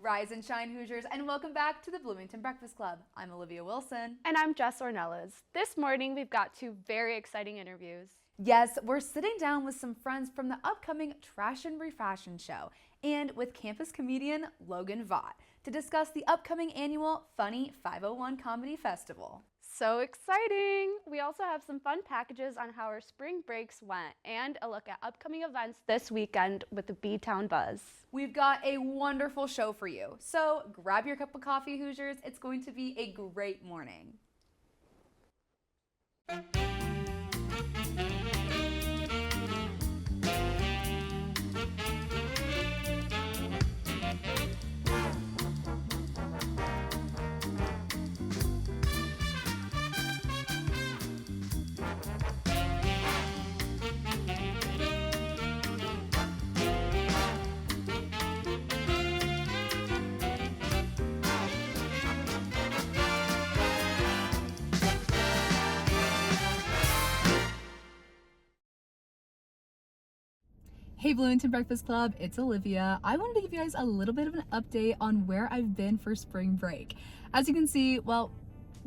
Rise and shine, Hoosiers, and welcome back to the Bloomington Breakfast Club. I'm Olivia Wilson. And I'm Jess Ornelas. This morning, we've got two very exciting interviews. Yes, we're sitting down with some friends from the upcoming Trashion Refashion show and with campus comedian Logan Vaught to discuss the upcoming annual Funny 501 Comedy Festival. So exciting! We also have some fun packages on how our spring breaks went and a look at upcoming events this weekend with the B-Town Buzz. We've got a wonderful show for you, so grab your cup of coffee, Hoosiers. It's going to be a great morning. Hey Bloomington Breakfast Club, it's Olivia. I wanted to give you guys a little bit of an update on where I've been for spring break. As you can see, well,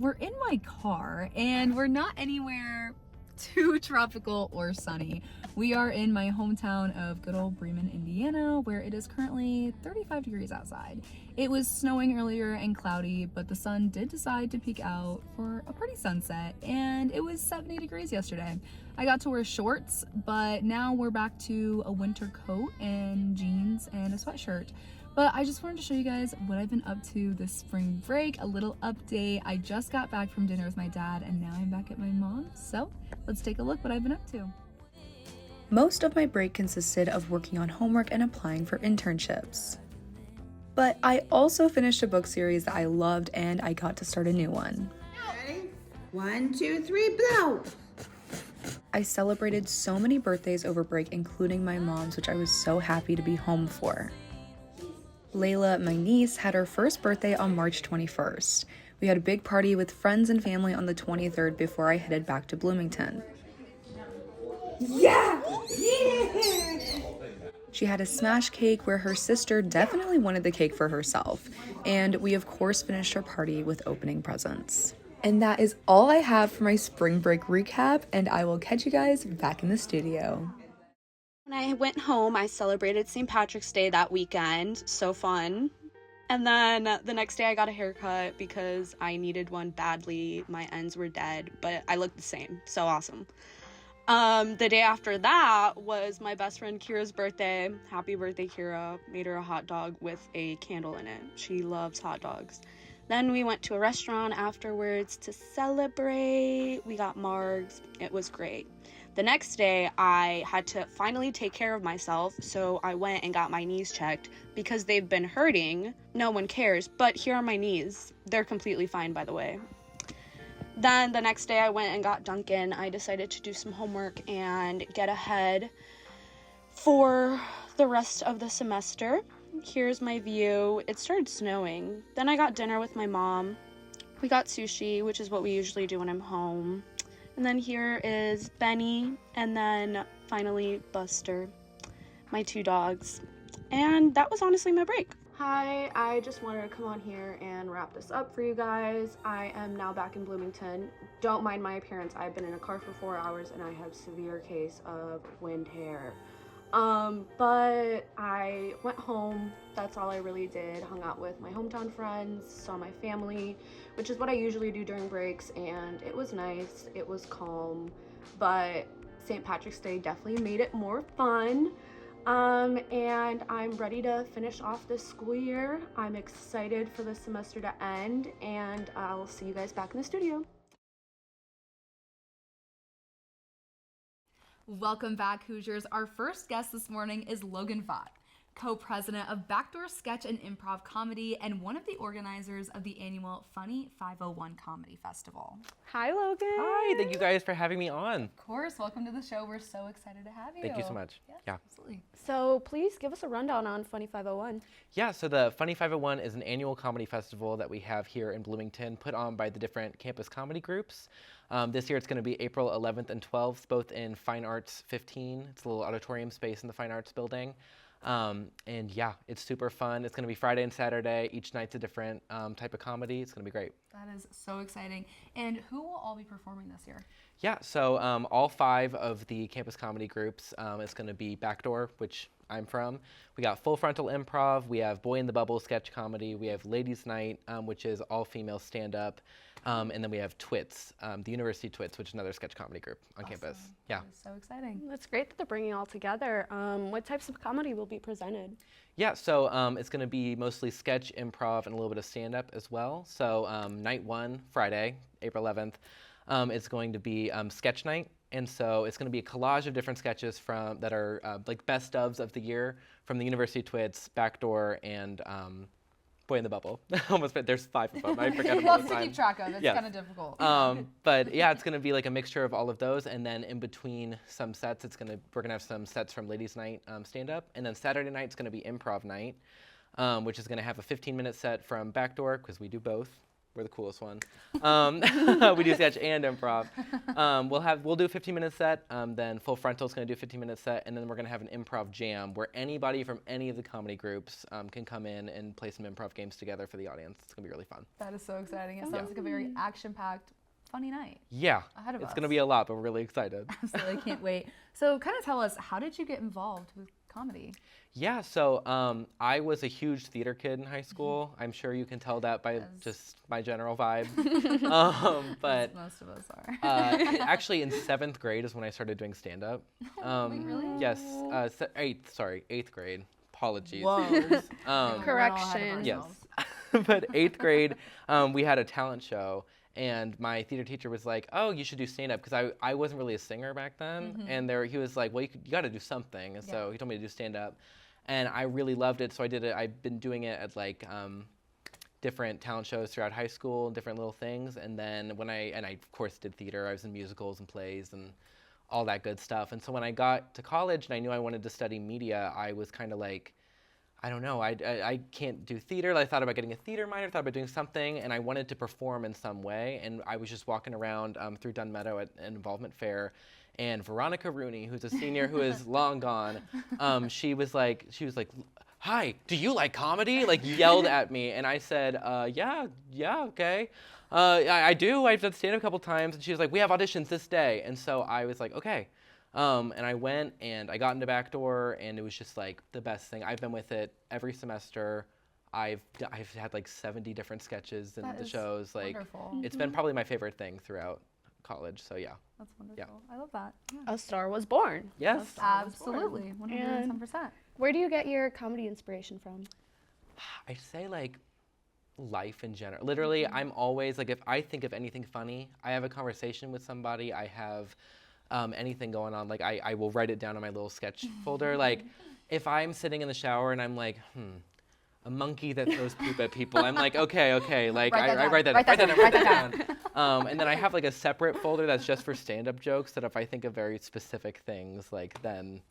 we're in my car and we're not anywhere too tropical or sunny. We are in my hometown of good old Bremen, Indiana, where it is currently 35 degrees outside. It was snowing earlier and cloudy, but the sun did decide to peek out for a pretty sunset, and it was 70 degrees yesterday. I got to wear shorts, but now we're back to a winter coat and jeans and a sweatshirt. But I just wanted to show you guys what I've been up to this spring break, a little update. I just got back from dinner with my dad and now I'm back at my mom's. So let's take a look what I've been up to. Most of my break consisted of working on homework and applying for internships. But I also finished a book series that I loved and I got to start a new one. Ready? 1, 2, 3, blow! I celebrated so many birthdays over break, including my mom's, which I was so happy to be home for. Layla, my niece, had her first birthday on March 21st. We had a big party with friends and family on the 23rd before I headed back to Bloomington. Yeah! Yeah! She had a smash cake where her sister definitely wanted the cake for herself, and we of course finished our party with opening presents. And that is all I have for my spring break recap, and I will catch you guys back in the studio. When I went home, I celebrated St. Patrick's Day that weekend. So fun. And then the next day I got a haircut because I needed one badly. My ends were dead, but I looked the same. So awesome. The day after that was my best friend Kira's birthday. Happy birthday, Kira. Made her a hot dog with a candle in it. She loves hot dogs. Then we went to a restaurant afterwards to celebrate. We got margs. It was great. The next day, I had to finally take care of myself, so I went and got my knees checked because they've been hurting. No one cares, but here are my knees. They're completely fine, by the way. Then the next day, I went and got Dunkin'. I decided to do some homework and get ahead for the rest of the semester. Here's my view. It started snowing. Then I got dinner with my mom. We got sushi, which is what we usually do when I'm home. And then here is Benny, and then finally Buster, my two dogs. And that was honestly my break. Hi, I just wanted to come on here and wrap this up for you guys. I am now back in Bloomington. Don't mind my appearance. I've been in a car for 4 hours and I have severe case of wind hair. But I went home. That's all I really did. Hung out with my hometown friends, saw my family, which is what I usually do during breaks, and it was nice. It was calm, but St. Patrick's Day definitely made it more fun. And I'm ready to finish off this school year. I'm excited for the semester to end, and I'll see you guys back in the studio. Welcome back, Hoosiers. Our first guest this morning is Logan Vaught, co-president of Backdoor Sketch and Improv Comedy and one of the organizers of the annual Funny 501 Comedy Festival. Hi, Logan. Hi, thank you guys for having me on. Of course, welcome to the show. We're so excited to have you. Thank you so much. Yeah. Absolutely. So please give us a rundown on Funny 501. Yeah, so the Funny 501 is an annual comedy festival that we have here in Bloomington, put on by the different campus comedy groups. This year it's going to be April 11th and 12th, both in Fine Arts 15. It's a little auditorium space in the Fine Arts building. And yeah, it's super fun. It's going to be Friday and Saturday. Each night's a different type of comedy. It's going to be great. That is so exciting. And who will all be performing this year? Yeah, so all 5 of the campus comedy groups, it's going to be Backdoor, which I'm from. We got Full Frontal Improv. We have Boy in the Bubble sketch comedy. We have Ladies Night, which is all-female stand-up. And then we have Twits, the University Twits, which is another sketch comedy group on campus. Yeah. That is so exciting. That's great that they're bringing it all together. What types of comedy will be presented? Yeah, so it's going to be mostly sketch, improv, and a little bit of stand-up as well. So night 1, Friday, April 11th, it's going to be sketch night. And so it's going to be a collage of different sketches that are like best ofs of the year from the University Twits, Backdoor, and Boy in the Bubble. Almost, there's 5 of them. I forget them all the Lots to time. keep track of. It's Yes. kind of difficult. But yeah, it's going to be like a mixture of all of those, and then in between some sets, we're going to have some sets from Ladies Night stand-up, and then Saturday night it's going to be improv night, which is going to have a 15-minute set from Backdoor, because we do both. We're the coolest one. We do sketch and improv. We'll do a 15-minute set. Then Full Frontal is going to do a 15-minute set, and then we're going to have an improv jam where anybody from any of the comedy groups can come in and play some improv games together for the audience. It's going to be really fun. That is so exciting. It sounds like a very action-packed, funny night. Yeah, Ahead of it's us. going to be a lot, but we're really excited. Absolutely, can't wait. So kind of tell us, how did you get involved with comedy? Yeah, so I was a huge theater kid in high school. I'm sure you can tell that by just my general vibe. But Most of us are. actually, in 7th grade is when I started doing stand-up. Wait, really? Yes, 8th grade. Apologies. Whoa. Correction. Yes, but 8th grade, we had a talent show. And my theater teacher was like, "Oh, you should do stand-up," because I wasn't really a singer back then. And he was like, "Well, you got to do something." And so he told me to do stand-up, and I really loved it. So I did it. I've been doing it at like different talent shows throughout high school, different little things. And then I of course did theater. I was in musicals and plays and all that good stuff. And so when I got to college and I knew I wanted to study media, I was kind of like, I don't know, I can't do theater. I thought about getting a theater minor, thought about doing something, and I wanted to perform in some way. And I was just walking around through Dunn Meadow at an involvement fair, and Veronica Rooney, who's a senior who is long gone, she was like, "Hi, do you like comedy?" Like yelled at me, and I said, yeah, okay. I do. I've done stand-up a couple times. And she was like, "We have auditions this day." And so I was like, okay. And I went and I got into Backdoor, and it was just like the best thing. I've been with it every semester. I've had like 70 different sketches in That the is shows. Like wonderful. it's been probably my favorite thing throughout college. So yeah. That's wonderful. I love that. Yeah. A star was born. Yes. Absolutely, 110%. Where do you get your comedy inspiration from? I say like life in general. Literally, I'm always like, if I think of anything funny, I have a conversation with somebody, I have anything going on, like I will write it down on my little sketch folder. Like if I'm sitting in the shower and I'm like, a monkey that throws poop at people, I'm like, okay, like I write that down. And then I have like a separate folder that's just for stand-up jokes that if I think of very specific things, like then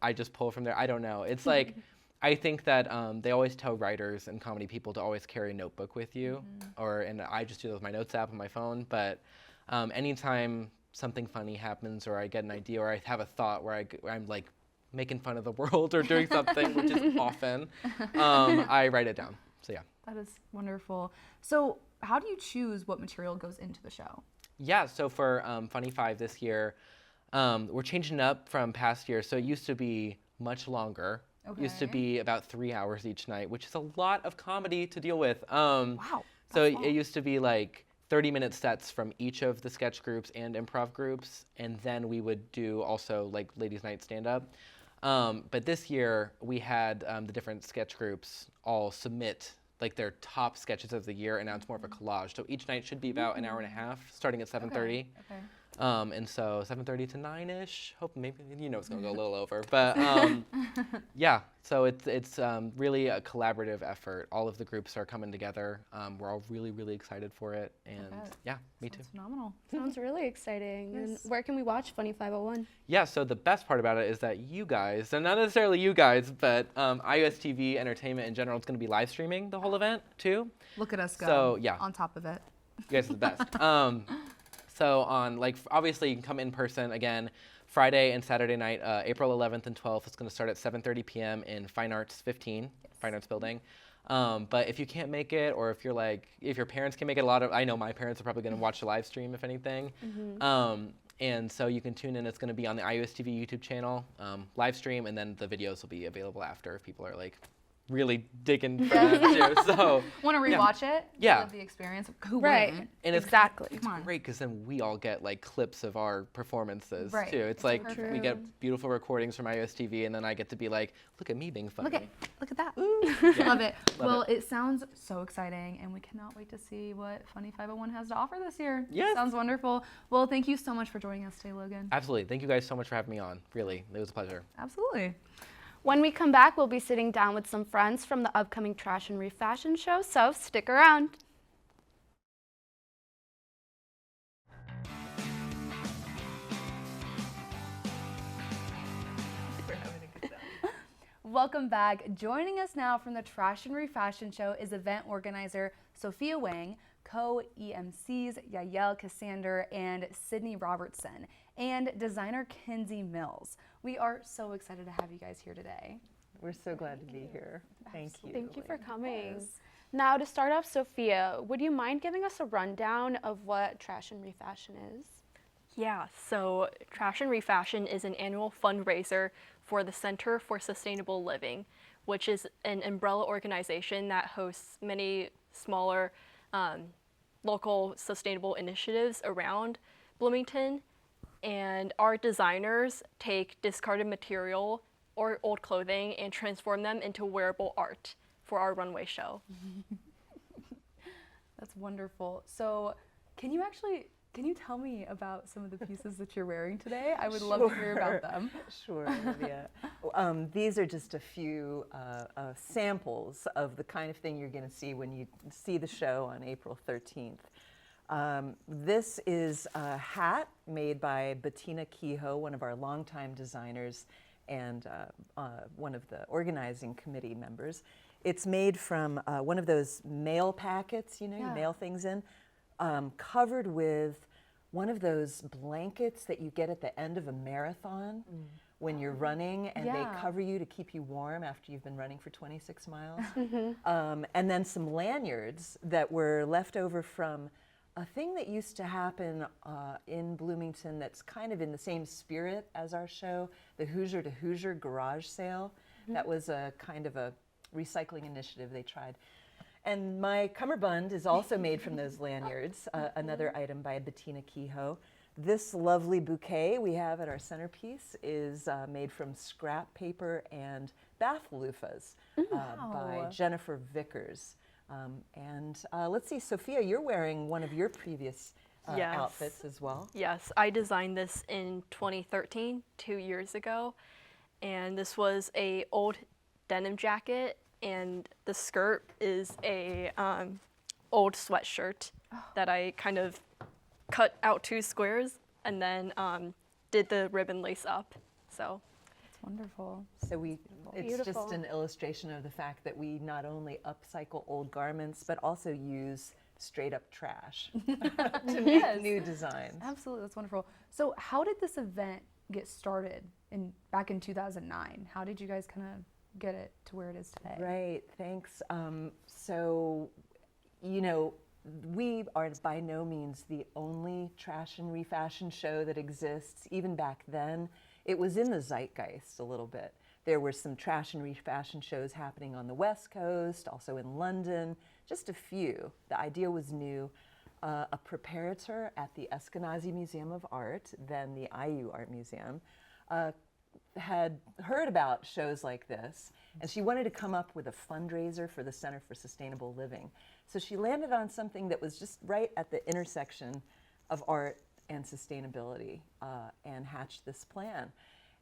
I just pull from there. I don't know. It's like, I think that they always tell writers and comedy people to always carry a notebook with you, and I just do that with my notes app on my phone. But anytime something funny happens, or I get an idea, or I have a thought where I'm like making fun of the world or doing something, which is often, I write it down. So yeah. That is wonderful. So how do you choose what material goes into the show? Yeah, so for Funny 5 this year, we're changing it up from past years. So it used to be much longer. It used to Okay. be about 3 hours each night, which is a lot of comedy to deal with. Wow. So that's long. it used to be like 30-minute sets from each of the sketch groups and improv groups, and then we would do also like Ladies Night stand-up. But this year we had the different sketch groups all submit like their top sketches of the year, and now it's more of a collage. So each night should be about an hour and a half, starting at 7:30. Okay. And so 7:30 to 9-ish. Hope maybe it's gonna go a little over, but yeah. So it's really a collaborative effort. All of the groups are coming together. We're all really excited for it, and yeah, me too. That's phenomenal. Sounds really exciting. Yes. And where can we watch Funny 501? Yeah. So the best part about it is that you guys, and not necessarily you guys, but IUSTV Entertainment in general, is going to be live streaming the whole event too. Look at us go. So, yeah. On top of it. You guys are the best. So on, like, obviously you can come in person again, Friday and Saturday night, April 11th and 12th. It's going to start at 7:30 p.m. in Fine Arts 15, Fine Arts Building. But if you can't make it, or if your parents can make it, I know my parents are probably going to watch the live stream, if anything. And so you can tune in. It's going to be on the IUSTV YouTube channel, live stream, and then the videos will be available after if people are like really digging for them too. So Want to rewatch it? Yeah. Live the experience. Who Right. wouldn't? and it's Exactly. great because then we all get like clips of our performances Right. too. It's like Perfect. we get beautiful recordings from IUSTV, and then I get to be like, look at me being funny. Look at that. Yeah. Love it. Love Well, it sounds so exciting, and we cannot wait to see what Funny 501 has to offer this year. Yes. Sounds wonderful. Well, thank you so much for joining us today, Logan. Absolutely. Thank you guys so much for having me on. Really, it was a pleasure. Absolutely. When we come back, we'll be sitting down with some friends from the upcoming Trashion Refashion show, so stick around. Welcome back. Joining us now from the Trashion Refashion show is event organizer Sophia Wang, co-EMCs Yael Cassander and Sydney Robertson, and designer Kenzie Mills. We are so excited to have you guys here today. We're so glad to be here. Thank you. Thank you for coming. Now, to start off, Sophia, would you mind giving us a rundown of what Trashion Refashion is? Yeah, so Trashion Refashion is an annual fundraiser for the Center for Sustainable Living, which is an umbrella organization that hosts many smaller local sustainable initiatives around Bloomington. And our designers take discarded material or old clothing and transform them into wearable art for our runway show. That's wonderful. So can you tell me about some of the pieces that you're wearing today? I would love to hear about them. Sure, Olivia. These are just a few samples of the kind of thing you're going to see when you see the show on April 13th. This is a hat made by Bettina Kehoe, one of our longtime designers and one of the organizing committee members. It's made from one of those mail packets, you mail things in, covered with one of those blankets that you get at the end of a marathon when you're running, and they cover you to keep you warm after you've been running for 26 miles. And then some lanyards that were left over from a thing that used to happen in Bloomington that's kind of in the same spirit as our show, the Hoosier to Hoosier garage sale. That was a kind of a recycling initiative they tried. And my cummerbund is also made from those lanyards, another item by Bettina Kehoe. This lovely bouquet we have at our centerpiece is made from scrap paper and bath loofahs by Jennifer Vickers. And let's see, Sophia, you're wearing one of your previous outfits as well. Yes, I designed this in 2013, 2 years ago, and this was a old denim jacket, and the skirt is a old sweatshirt that I kind of cut out 2 squares and then did the ribbon lace up. So It's wonderful. So it's Beautiful. just an illustration of the fact that we not only upcycle old garments, but also use straight up trash to make new designs. Absolutely, that's wonderful. So how did this event get started back in 2009? How did you guys kind of get it to where it is today? Right, thanks. So, we are by no means the only Trashion Refashion show that exists. Even back then, it was in the zeitgeist a little bit. There were some Trashion Refashion shows happening on the West Coast, also in London, just a few. The idea was new. A preparator at the Eskenazi Museum of Art, then the IU Art Museum, had heard about shows like this, and she wanted to come up with a fundraiser for the Center for Sustainable Living. So she landed on something that was just right at the intersection of art and sustainability, and hatched this plan.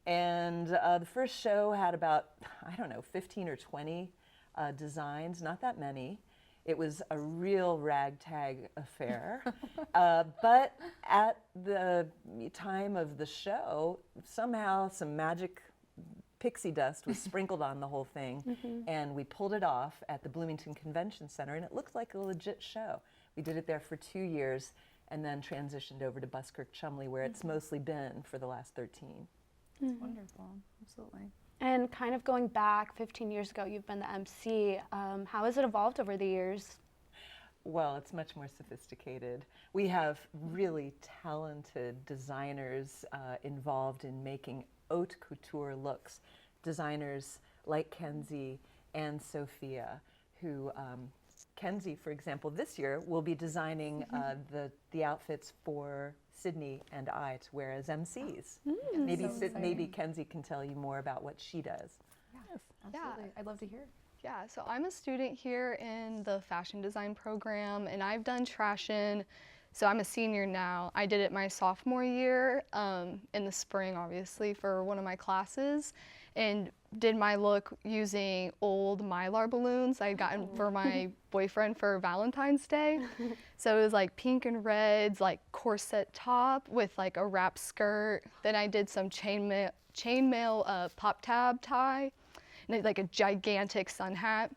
And the first show had about, 15 or 20 designs, not that many. It was a real ragtag affair. But at the time of the show, somehow some magic pixie dust was sprinkled on the whole thing, and we pulled it off at the Bloomington Convention Center, and it looked like a legit show. We did it there for 2 years, and then transitioned over to Buskirk Chumley, where it's mostly been for the last 13. That's wonderful. Absolutely. And kind of going back 15 years ago, you've been the MC. How has it evolved over the years? Well, it's much more sophisticated. We have really talented designers involved in making haute couture looks. Designers like Kenzie and Sophia, who, Kenzie, for example, this year will be designing the outfits for Sydney and I to wear as MCs. Maybe Kenzie can tell you more about what she does. Yes, absolutely. I'd love to hear. Yeah, so I'm a student here in the fashion design program, and I've done Trashion. So I'm a senior now. I did it my sophomore year in the spring, obviously, for one of my classes, and did my look using old Mylar balloons I'd gotten for my boyfriend for Valentine's Day. So it was like pink and reds, like corset top with like a wrap skirt. Then I did some chainmail pop tab tie, and like a gigantic sun hat.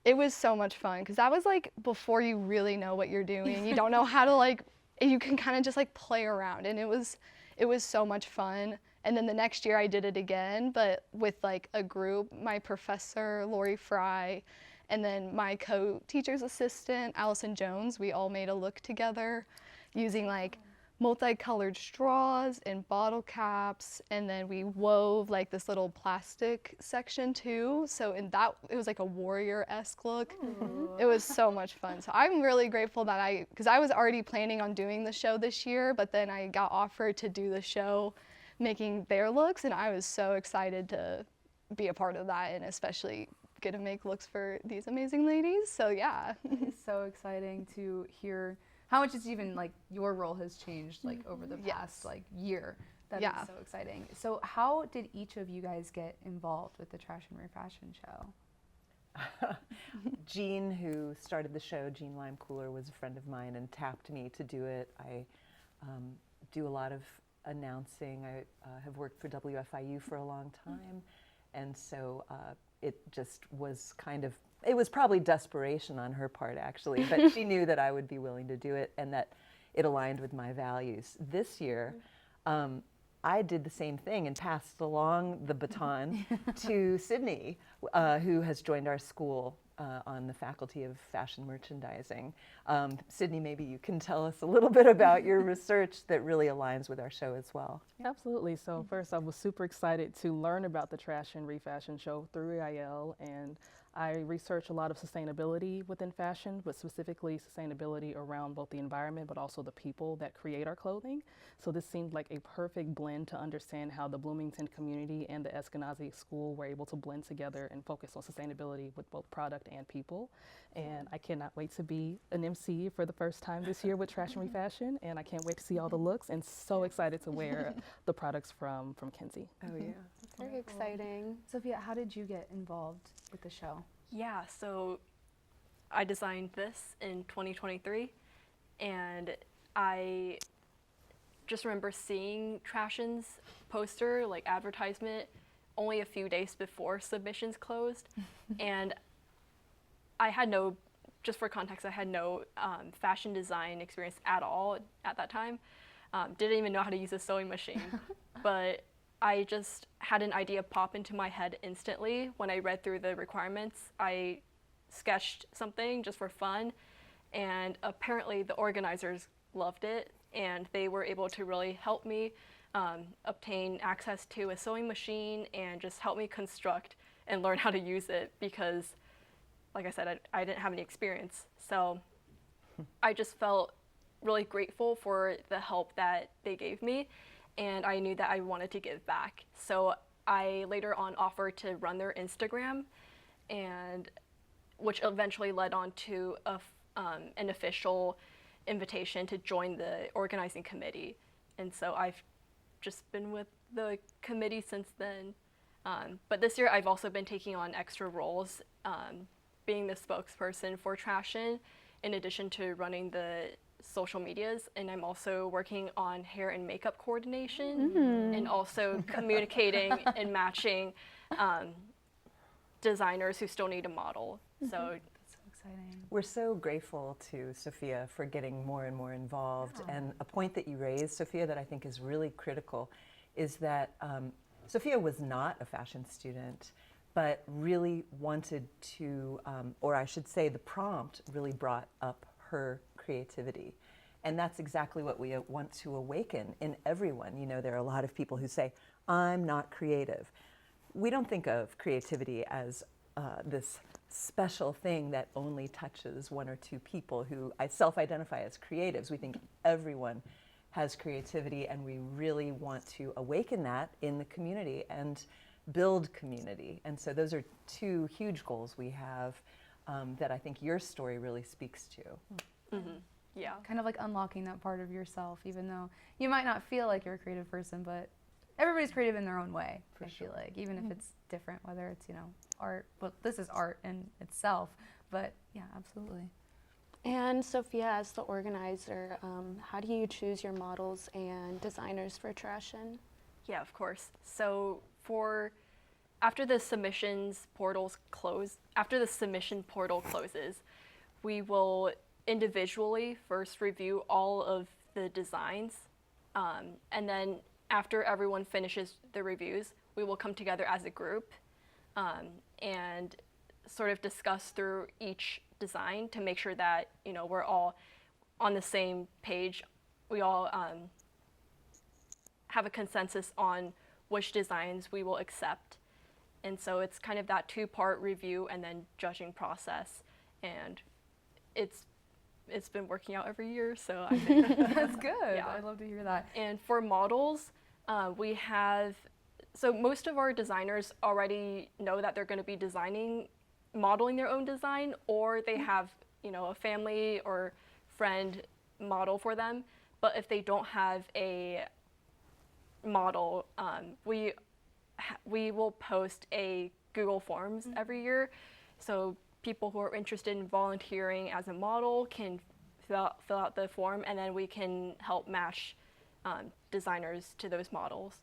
It was so much fun because that was like before you really know what you're doing. You don't know how to like, you can kind of just like play around, and it was so much fun. And then the next year I did it again, but with like a group, my professor, Lori Fry, and then my co-teacher's assistant, Allison Jones. We all made a look together using like multicolored straws and bottle caps, and then we wove like this little plastic section too. So in that, it was like a warrior-esque look. It was so much fun. So I'm really grateful that because I was already planning on doing the show this year, but then I got offered to do the show making their looks, and I was so excited to be a part of that, and especially get to make looks for these amazing ladies. So yeah. It's so exciting to hear how much it's even like your role has changed like over the past like year. That is so exciting. So how did each of you guys get involved with the Trashion Refashion show? Jean, who started the show, Jean Lime Cooler, was a friend of mine and tapped me to do it. I do a lot of announcing. I have worked for WFIU for a long time, and so it just was kind of, it was probably desperation on her part actually, but she knew that I would be willing to do it and that it aligned with my values. This year, I did the same thing and passed along the baton to Sydney, who has joined our school on the Faculty of Fashion Merchandising. Sydney, maybe you can tell us a little bit about your research that really aligns with our show as well. Absolutely. So first, I was super excited to learn about the Trashion Refashion show through EIL, and I research a lot of sustainability within fashion, but specifically sustainability around both the environment but also the people that create our clothing. So this seemed like a perfect blend to understand how the Bloomington community and the Eskenazi School were able to blend together and focus on sustainability with both product and people. And I cannot wait to be an MC for the first time this year with Trashion Refashion, and I can't wait to see all the looks, and so excited to wear the products from Kenzie. Oh yeah. Very exciting. Sophia, how did you get involved with the show? Yeah, so I designed this in 2023, and I just remember seeing Trashion's poster, like advertisement, only a few days before submissions closed. And I had no, just for context, I had no fashion design experience at all at that time. Didn't even know how to use a sewing machine. But I just had an idea pop into my head instantly. When I read through the requirements, I sketched something just for fun, and apparently the organizers loved it, and they were able to really help me obtain access to a sewing machine and just help me construct and learn how to use it, because like I said, I didn't have any experience. So I just felt really grateful for the help that they gave me, and I knew that I wanted to give back. So I later on offered to run their Instagram, and which eventually led on to an official invitation to join the organizing committee. And so I've just been with the committee since then. But this year I've also been taking on extra roles, being the spokesperson for Trashion, in addition to running the social medias, and I'm also working on hair and makeup coordination, and also communicating and matching designers who still need a model. So exciting. We're so grateful to Sophia for getting more and more involved. And a point that you raised, Sophia, that I think is really critical is that Sophia was not a fashion student, but really wanted to, or I should say the prompt really brought up her creativity. And that's exactly what we want to awaken in everyone. You know, there are a lot of people who say, I'm not creative. We don't think of creativity as this special thing that only touches one or two people who self-identify as creatives. We think everyone has creativity, and we really want to awaken that in the community and build community. And so those are two huge goals we have that I think your story really speaks to. Mm-hmm. Yeah. Kind of like unlocking that part of yourself, even though you might not feel like you're a creative person, but everybody's creative in their own way, I feel like, even if it's different, whether it's, you know, art. Well, this is art in itself, but yeah, absolutely. And Sophia, as the organizer, how do you choose your models and designers for Trashion? Yeah, of course. So after the submission portal closes, we will individually first review all of the designs, and then after everyone finishes the reviews, we will come together as a group and sort of discuss through each design to make sure that, you know, we're all on the same page. We all have a consensus on which designs we will accept. And so it's kind of that two-part review and then judging process. And it's been working out every year, so I think that's good. Yeah. I love to hear that. And for models, so most of our designers already know that they're going to be modeling their own design, or they have, you know, a family or friend model for them. But if they don't have a model, we will post a Google Forms every year. So people who are interested in volunteering as a model can fill out the form, and then we can help match designers to those models.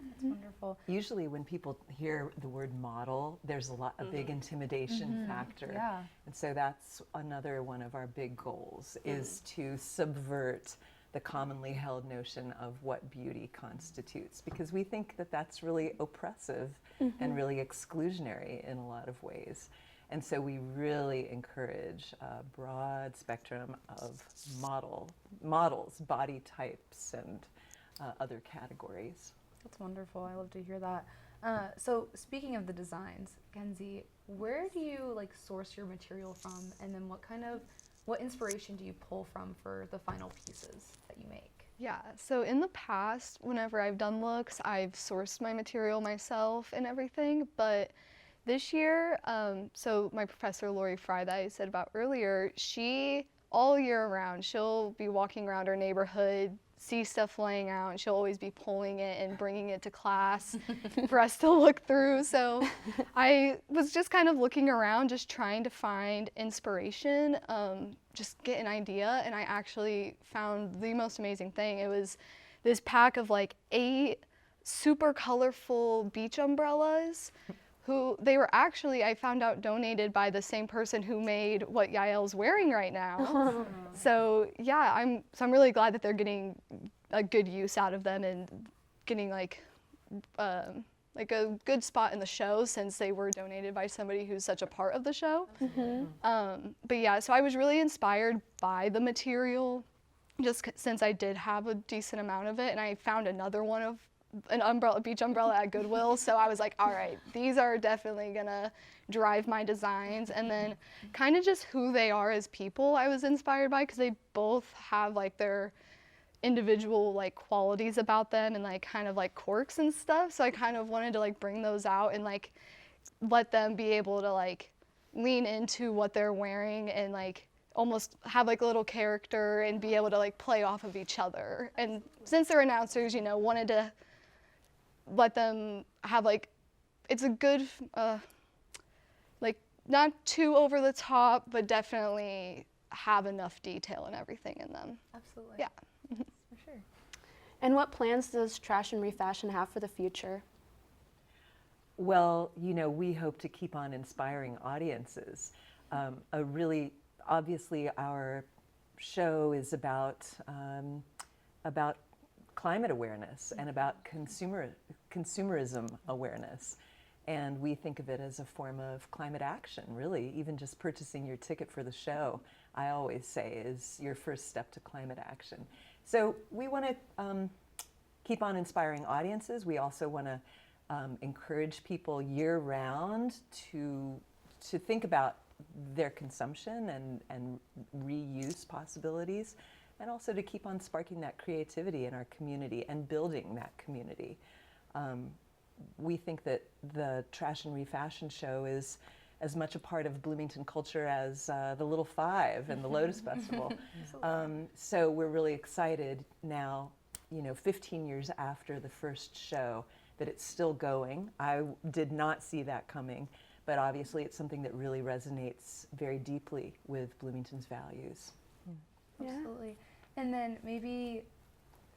That's wonderful. Usually when people hear the word model, there's a big intimidation factor. Yeah. And so that's another one of our big goals, is to subvert the commonly held notion of what beauty constitutes, because we think that that's really oppressive and really exclusionary in a lot of ways. And so we really encourage a broad spectrum of models, body types, and other categories. That's wonderful. I love to hear that. So speaking of the designs, Kenzie, where do you source your material from, and then what inspiration do you pull from for the final pieces that you make? Yeah, so in the past, whenever I've done looks, I've sourced my material myself and everything, but this year, so my professor, Lori Fry, that I said about earlier, she, all year round, she'll be walking around our neighborhood, see stuff laying out, and she'll always be pulling it and bringing it to class for us to look through. So I was just kind of looking around, just trying to find inspiration, just get an idea, and I actually found the most amazing thing. It was this pack of 8 super colorful beach umbrellas, who they were actually, I found out, donated by the same person who made what Yael's wearing right now. So yeah, I'm really glad that they're getting a good use out of them and getting a good spot in the show, since they were donated by somebody who's such a part of the show. But yeah, so I was really inspired by the material, just since I did have a decent amount of it, and I found another one of an beach umbrella at Goodwill, so I was like, all right, these are definitely gonna drive my designs. And then kind of just who they are as people I was inspired by, because they both have their individual qualities about them and kind of quirks and stuff, so I kind of wanted to bring those out and let them be able to lean into what they're wearing and almost have a little character and be able to play off of each other. And since they're announcers, wanted to let them have it's a good not too over the top, but definitely have enough detail and everything in them. Absolutely. Yeah. For sure. And what plans does Trashion Refashion have for the future? Well, we hope to keep on inspiring audiences. Obviously our show is about climate awareness and about consumerism awareness. And we think of it as a form of climate action, really. Even just purchasing your ticket for the show, I always say, is your first step to climate action. So we want to keep on inspiring audiences. We also want to encourage people year-round to think about their consumption and reuse possibilities, and also to keep on sparking that creativity in our community and building that community. We think that the Trash and Refashion show is as much a part of Bloomington culture as the Little Five and the Lotus Festival. So we're really excited now, 15 years after the first show, that it's still going. I did not see that coming, but obviously it's something that really resonates very deeply with Bloomington's values. Absolutely. And then maybe,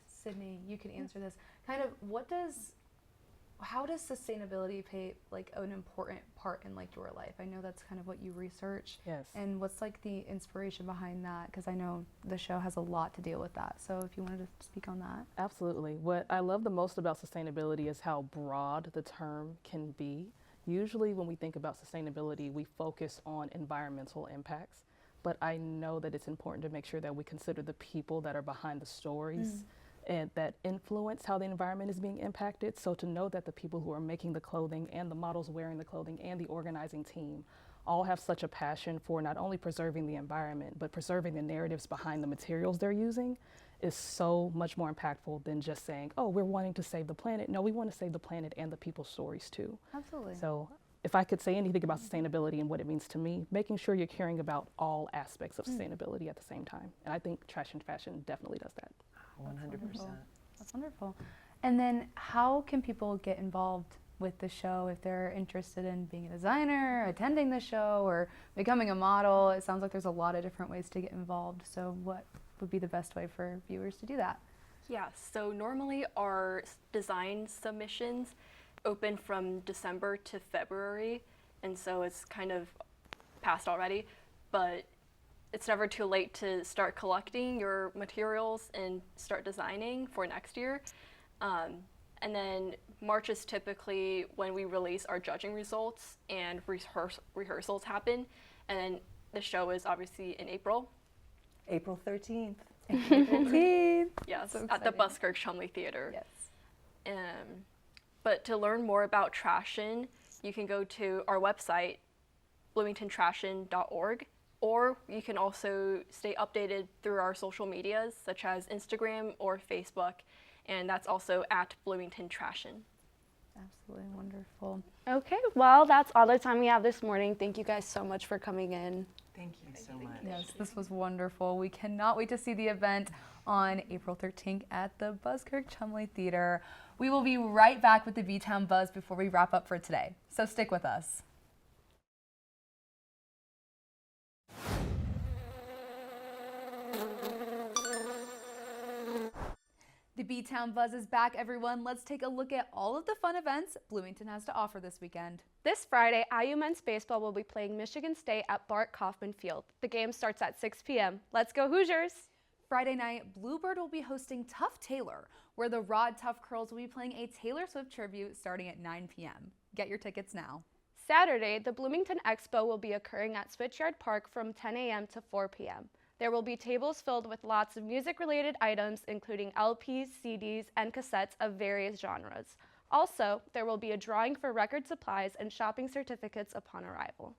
Sydney, you can answer this. Kind of, how does sustainability play like an important part in like your life? I know that's kind of what you research. Yes. And what's like the inspiration behind that? Because I know the show has a lot to deal with that. So if you wanted to speak on that. Absolutely. What I love the most about sustainability is how broad the term can be. Usually when we think about sustainability, we focus on environmental impacts, but I know that it's important to make sure that we consider the people that are behind the stories and that influence how the environment is being impacted. So to know that the people who are making the clothing and the models wearing the clothing and the organizing team all have such a passion for not only preserving the environment, but preserving the narratives behind the materials they're using is so much more impactful than just saying, oh, we're wanting to save the planet. No, we want to save the planet and the people's stories too. Absolutely. So if I could say anything about sustainability and what it means to me, making sure you're caring about all aspects of sustainability at the same time. And I think Trash and Fashion definitely does that. 100%. That's wonderful. And then how can people get involved with the show if they're interested in being a designer, attending the show, or becoming a model? It sounds like there's a lot of different ways to get involved. So what would be the best way for viewers to do that? Yeah, so normally our design submissions open from December to February, and so it's kind of past already, but it's never too late to start collecting your materials and start designing for next year. And then March is typically when we release our judging results and rehearsals happen, and then the show is obviously in April. April 13th. Yes, So at the exciting. Buskirk Chumley Theater. Yes. But to learn more about Trashion, you can go to our website, bloomingtontrashion.org, or you can also stay updated through our social medias, such as Instagram or Facebook, and that's also at Bloomington Trashion. Absolutely wonderful. Okay, well, that's all the time we have this morning. Thank you guys so much for coming in. Thank you so much. Yes, this was wonderful. We cannot wait to see the event on April 13th at the Buskirk Chumley Theater. We will be right back with the B-Town Buzz before we wrap up for today. So stick with us. The B-Town Buzz is back, everyone. Let's take a look at all of the fun events Bloomington has to offer this weekend. This Friday, IU men's baseball will be playing Michigan State at Bart Kaufman Field. The game starts at 6 p.m. Let's go Hoosiers! Friday night, Bluebird will be hosting Tough Taylor, where the Rod Tough Curls will be playing a Taylor Swift tribute starting at 9 p.m. Get your tickets now. Saturday, the Bloomington Expo will be occurring at Switchyard Park from 10 a.m. to 4 p.m. There will be tables filled with lots of music-related items, including LPs, CDs, and cassettes of various genres. Also, there will be a drawing for record supplies and shopping certificates upon arrival.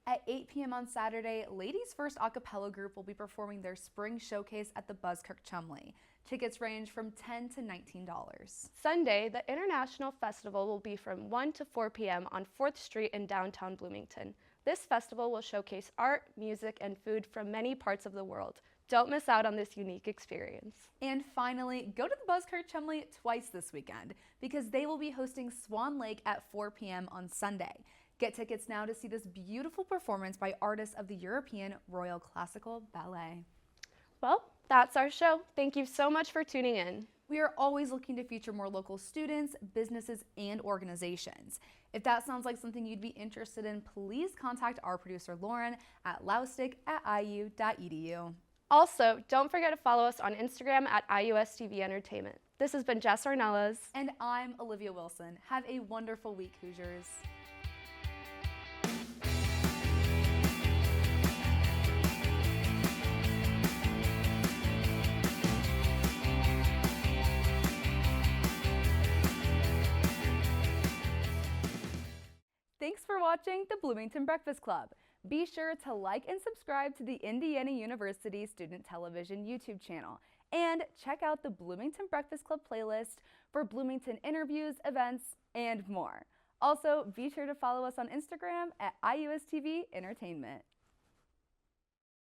At 8 p.m. on Saturday, Ladies First a cappella group will be performing their spring showcase at the Buskirk Chumley. Tickets range from $10 to $19. Sunday, the International Festival will be from 1 to 4 p.m. on 4th Street in downtown Bloomington. This festival will showcase art, music, and food from many parts of the world. Don't miss out on this unique experience. And finally, go to the Buskirk Chumley twice this weekend because they will be hosting Swan Lake at 4 p.m. on Sunday. Get tickets now to see this beautiful performance by artists of the European Royal Classical Ballet. Well, that's our show. Thank you so much for tuning in. We are always looking to feature more local students, businesses, and organizations. If that sounds like something you'd be interested in, please contact our producer Lauren at laustic@iu.edu. Also, don't forget to follow us on Instagram at IUSTV Entertainment. This has been Jess Ornelas. And I'm Olivia Wilson. Have a wonderful week, Hoosiers. Thanks for watching the Bloomington Breakfast Club. Be sure to like and subscribe to the Indiana University Student Television YouTube channel and check out the Bloomington Breakfast Club playlist for Bloomington interviews, events, and more. Also, be sure to follow us on Instagram at IUSTV Entertainment.